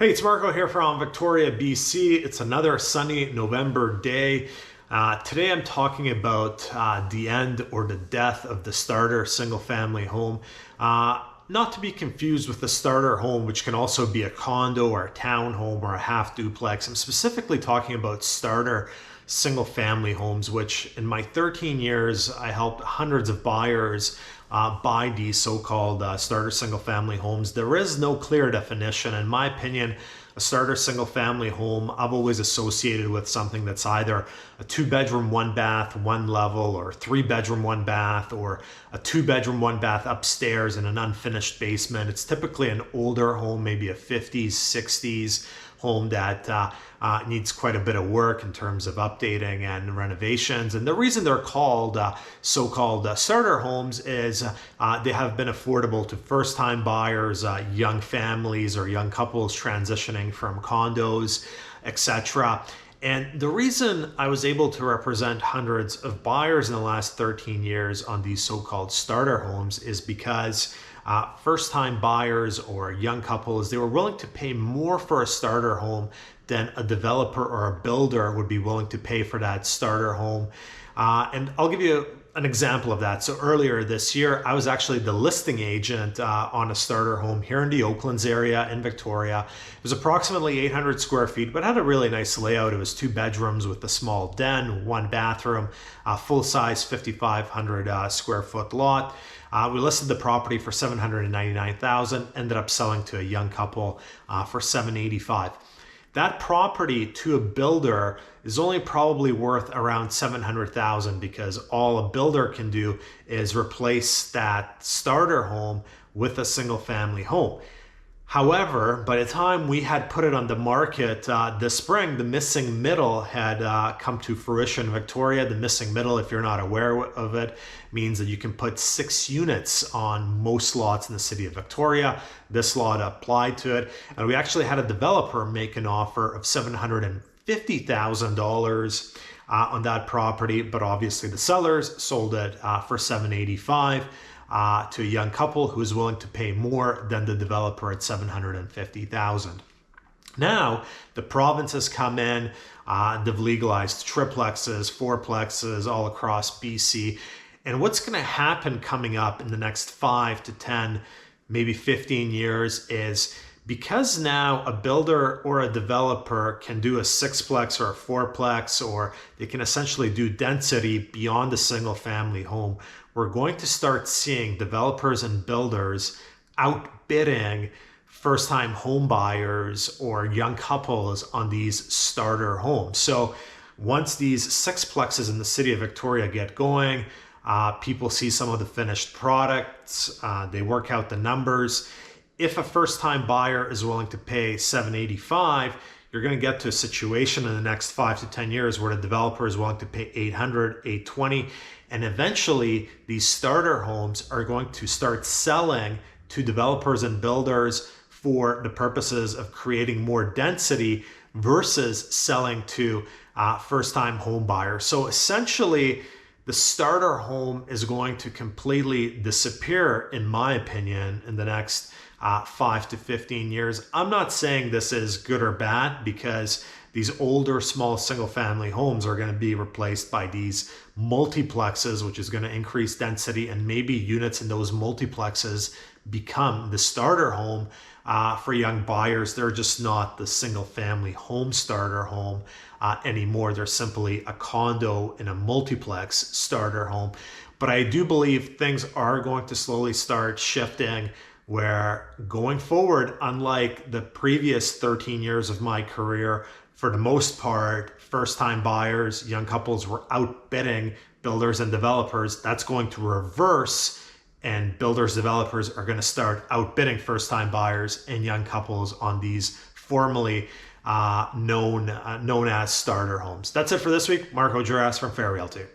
Hey, it's Marco here from Victoria, BC. It's another sunny November day. Today I'm talking about the end or the death of the starter single family home. Not to be confused with the starter home, which can also be a condo or a townhome or a half duplex. I'm specifically talking about starter single family homes, which in my 13 years, I helped hundreds of buyers buy these so-called starter single family homes. There is no clear definition. In my opinion, a starter single family home I've always associated with something that's either a 2-bedroom, 1-bath, 1 level, or 3-bedroom, 1-bath, or a 2-bedroom, 1-bath upstairs and an unfinished basement. It's typically an older home, maybe a 50s, 60s home that needs quite a bit of work in terms of updating and renovations. And the reason they're called so-called starter homes is they have been affordable to first-time buyers, young families or young couples transitioning from condos, etc. And the reason I was able to represent hundreds of buyers in the last 13 years on these so-called starter homes is because first-time buyers or young couples, they were willing to pay more for a starter home than a developer or a builder would be willing to pay for that starter home. And I'll give you an example of that. So earlier this year, I was actually the listing agent on a starter home here in the Oaklands area in Victoria. It was approximately 800 square feet, but had a really nice layout. It was 2 bedrooms with a small den, 1 bathroom, full-size 5,500 square foot lot. We listed the property for $799,000, ended up selling to a young couple for $785,000. That property to a builder is only probably worth around $700,000 because all a builder can do is replace that starter home with a single family home. However, by the time we had put it on the market this spring, the missing middle had come to fruition in Victoria. The missing middle, if you're not aware of it, means that you can put 6 units on most lots in the city of Victoria. This lot applied to it, and we actually had a developer make an offer of $750,000 on that property, but obviously the sellers sold it for $785,000. To a young couple who is willing to pay more than the developer at $750,000. Now, the province has come in, they've legalized triplexes, fourplexes all across BC. And what's going to happen coming up in the next 5 to 10, maybe 15 years is because now a builder or a developer can do a 6-plex or a 4-plex, or they can essentially do density beyond a single family home, we're going to start seeing developers and builders outbidding first-time home buyers or young couples on these starter homes. So once these 6-plexes in the city of Victoria get going, people see some of the finished products, they work out the numbers. If a first-time buyer is willing to pay $785,000, you're going to get to a situation in the next 5 to 10 years where the developer is willing to pay $800,000, $820,000, and eventually these starter homes are going to start selling to developers and builders for the purposes of creating more density versus selling to first-time home buyers. So essentially, the starter home is going to completely disappear, in my opinion, in the next 5 to 15 years. I'm not saying this is good or bad because these older, small single-family homes are going to be replaced by these multiplexes, which is going to increase density, and maybe units in those multiplexes become the starter home for young buyers. They're just not the single-family home starter home anymore. They're simply a condo in a multiplex starter home. But I do believe things are going to slowly start shifting, where going forward, unlike the previous 13 years of my career, for the most part, first-time buyers, young couples were outbidding builders and developers. That's going to reverse, and builders, developers are going to start outbidding first-time buyers and young couples on these formerly known as starter homes. That's it for this week. Marco Juras from Fair Realty.